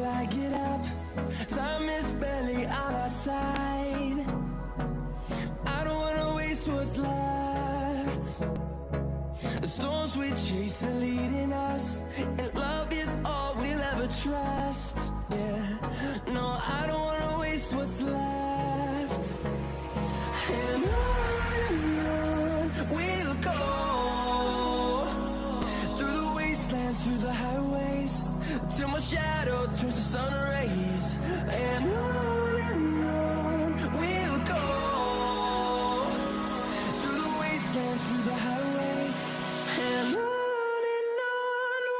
till I get up. Time is barely on our side. I don't wanna waste what's left. The storms we chase are leading us, and love is all we'll ever trust. Yeah, no, I don't wanna waste what's left. And on we'll go, through the wastelands, through the highways, till my shadow turns to sun rays. And on we'll go, through the wastelands, through the highways, and on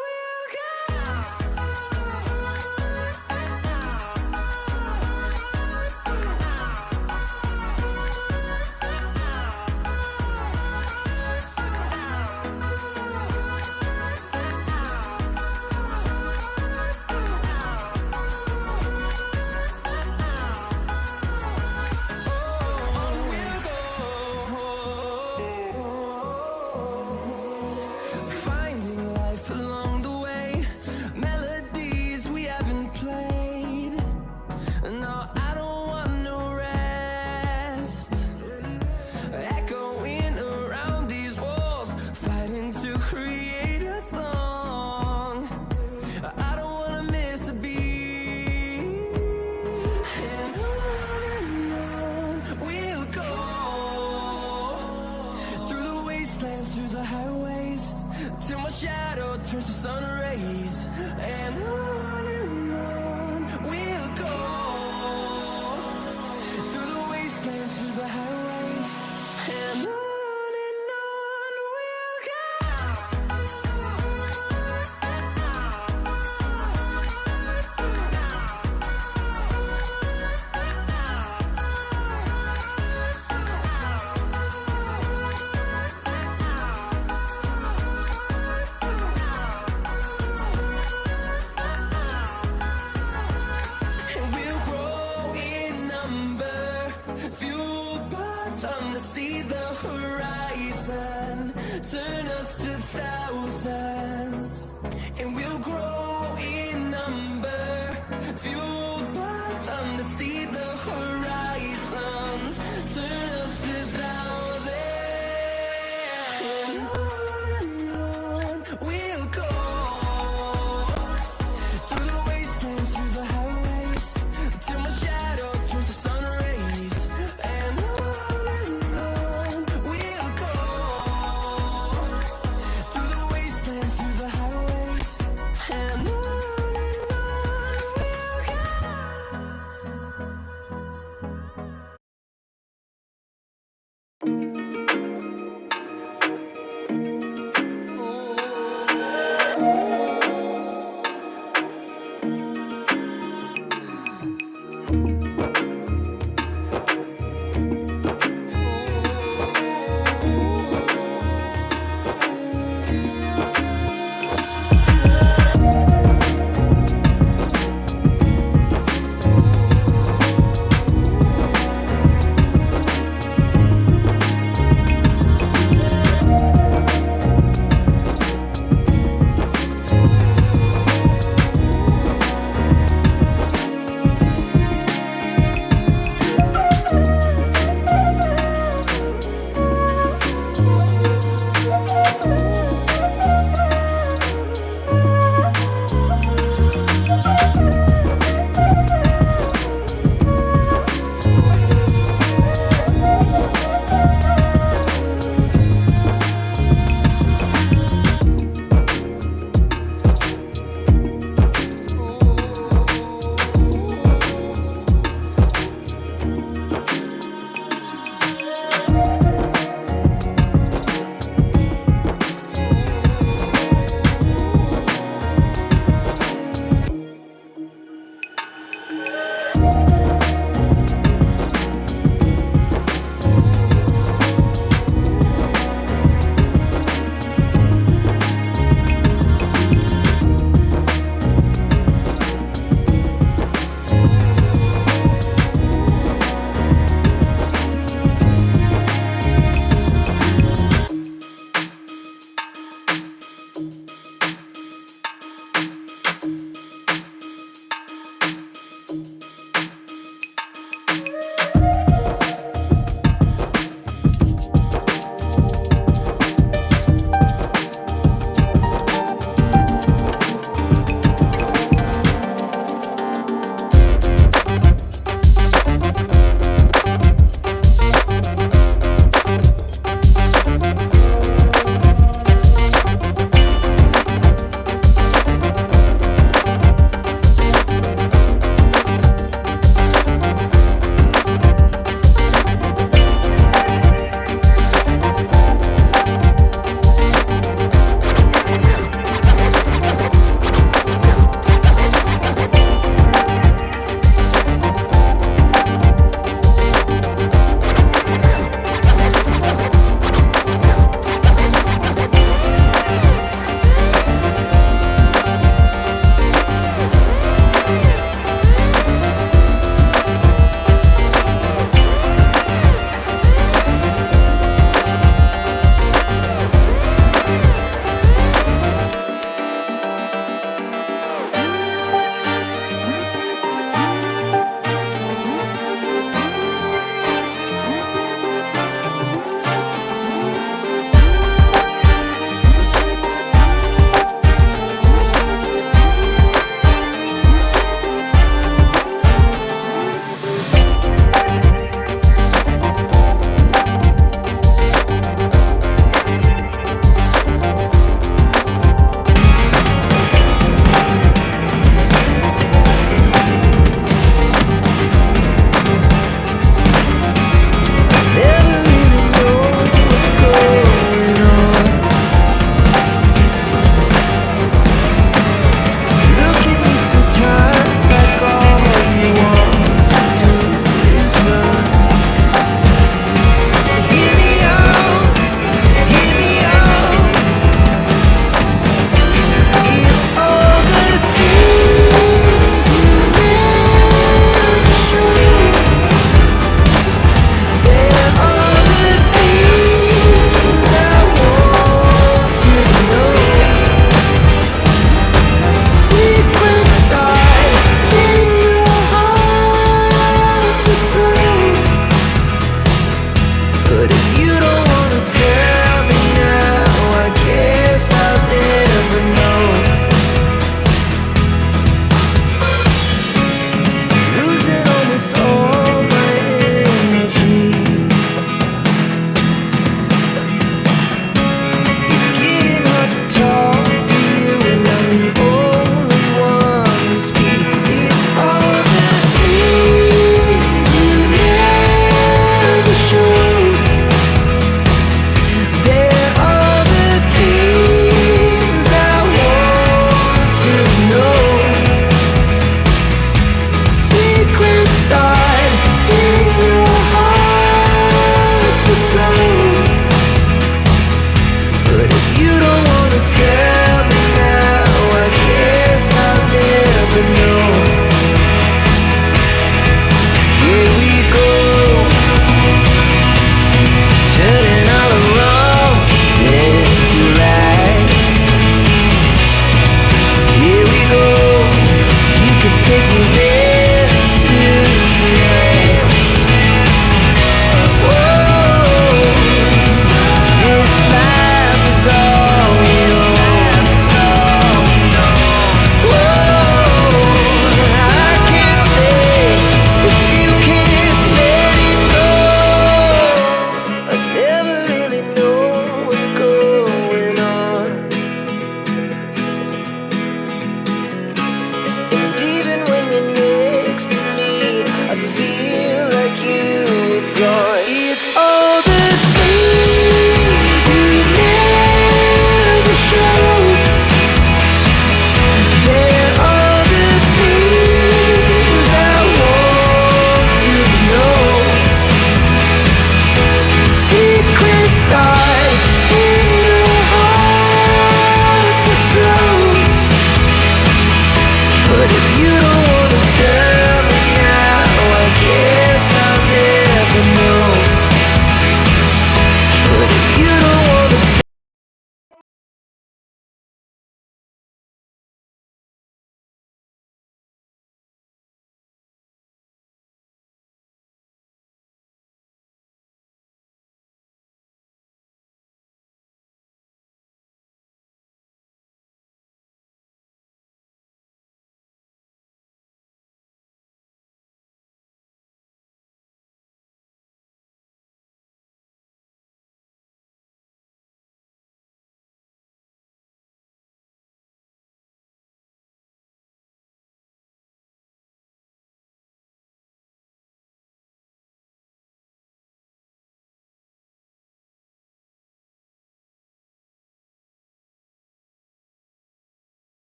we'll go. Finding life along the way, melodies we haven't played. No, I don't want no rest. Echoing around these walls, fighting to create a song. I don't wanna miss a beat. And on we'll go, through the wastelands, through the highways, till my shadow turns to sun rays. And on we'll go, through the wastelands, through the highways, and on we'll go. And we'll grow in number, fueled by them to see the horizon, turn us to thousands. And we'll grow in number, fueled by them to see the horizon, turn us to thousands. And on we'll go, through the wastelands, through the highways, till my shadow turns to sun rays. And on we'll go, through the wastelands, through the highways,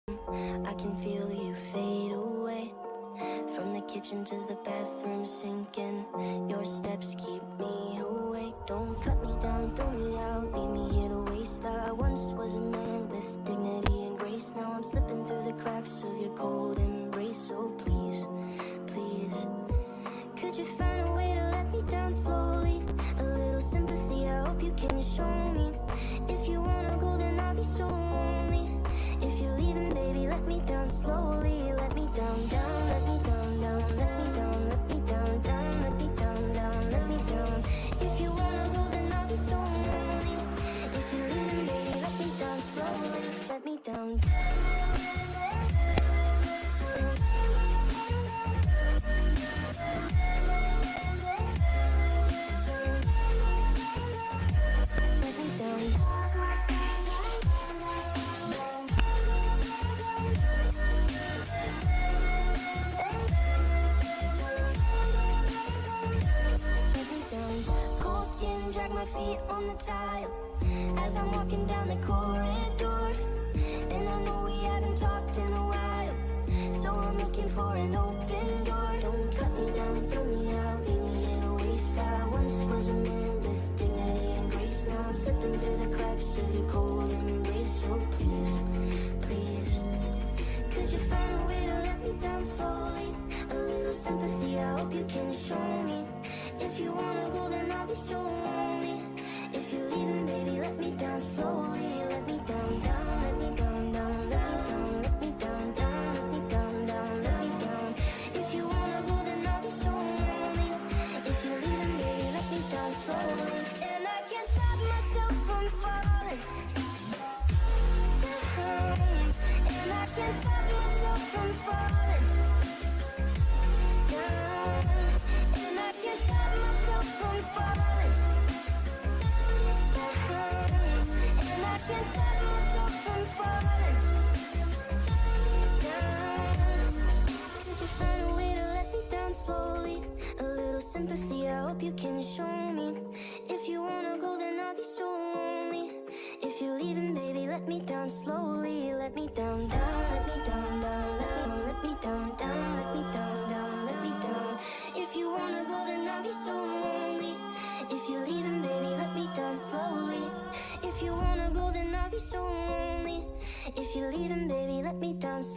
I can feel you fade away. From the kitchen to the bathroom sinking. Your steps keep me awake. Don't cut me down, throw me out, leave me here to waste. I once was a man with dignity and grace. Now I'm slipping through the cracks of your cold embrace. So please, please, could you find a way to let me down slowly? A little sympathy, I hope you can show me. If you wanna go, then I'll be so lonely. If you're leaving, baby, let me down slowly. Let me down, down, let me down, down, let me down, let me down, down, let me down, down, let me down. If you wanna go, then I'll be so lonely. If you're leaving, baby, let me down slowly. Let me down. Let me down. Cold skin, drag my feet on the tile as I'm walking down the corridor. And I know we haven't talked in a while, so I'm looking for an open door. Don't cut me down, throw me out, leave me in a waste. I once was a man with dignity and grace. Now I'm slipping through the cracks of your cold embrace. So please, please, could you find a way to let me down slowly? A little sympathy, I hope you can show me. If you wanna go, then I'll be so lonely. If you're leaving, baby, let me down slowly. Let me down, down, let me down, down, let me down, let me down, down, let me down, down, let me down. If you wanna go, then I'll be so lonely. If you're leaving, baby, let me down slowly. And I can't stop myself from falling. And I can't stop myself from falling. And I can't stop myself from falling. And I can't stop myself from falling. Could you find a way to let me down slowly? A little sympathy, I hope you can show me. If you wanna go, then I'll be so lonely. If you're leaving, baby, let me down slowly. Let me down, down, let me down, down, let me down, down, let me down, down, let me down. If you wanna go, then I'll be so lonely. If you're leaving, baby, let me down slowly. If you wanna go, then I'll be so lonely. If you're leaving, baby, let me down slowly.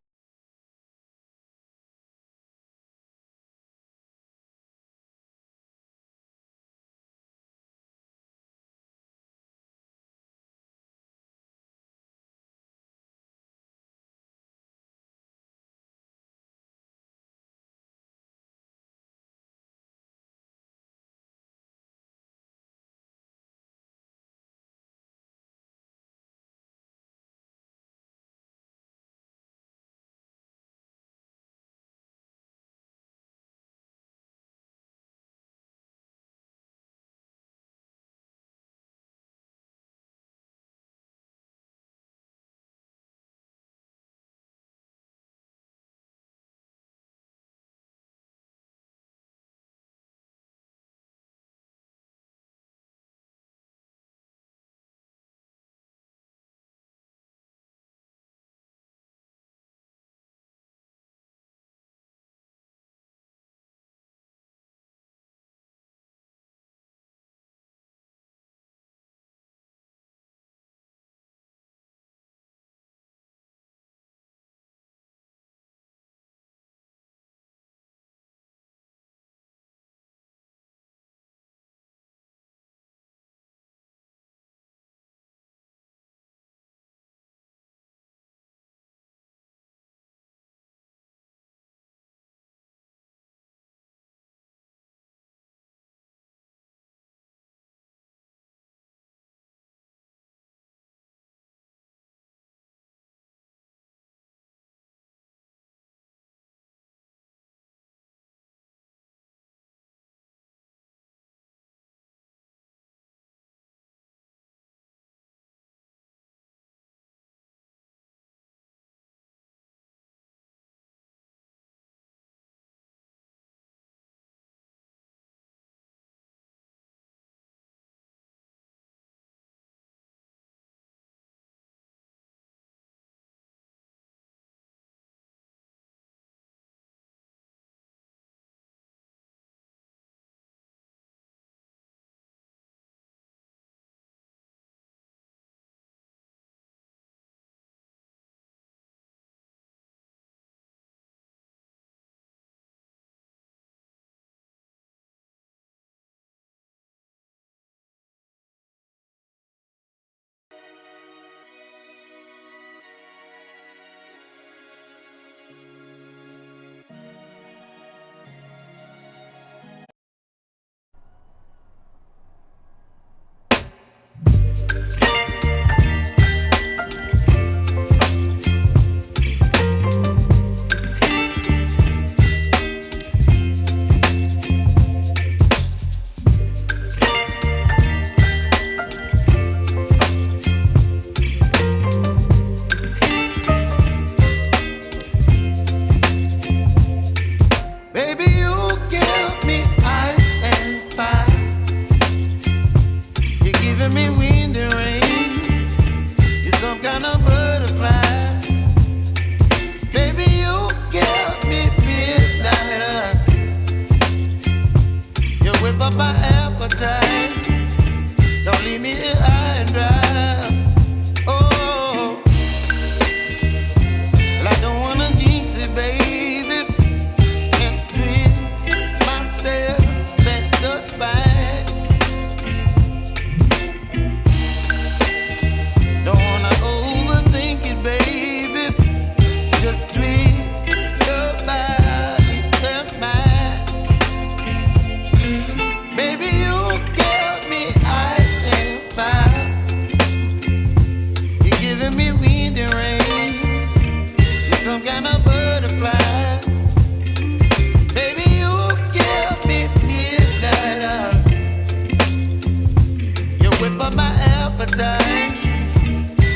appetite.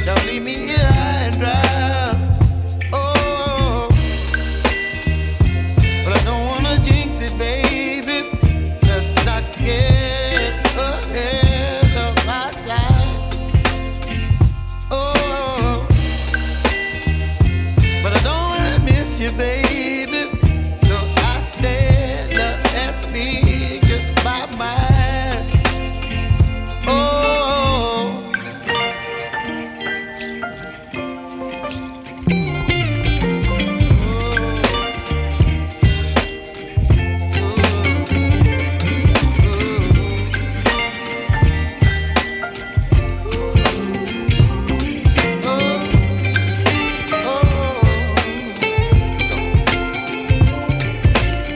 Don't leave me here high and dry. Oh, but I don't wanna jinx it, baby. Let's not get ahead of my time. Oh, but I don't wanna miss you, baby. So I stand up and speak my mind. Oh,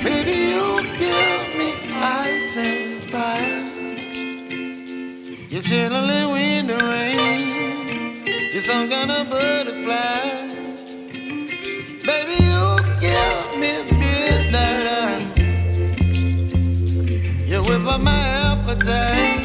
baby, you give me ice and fire. You're chilling when the rain. You're some kind of butterfly. Baby, you give me midnight. You whip up my appetite.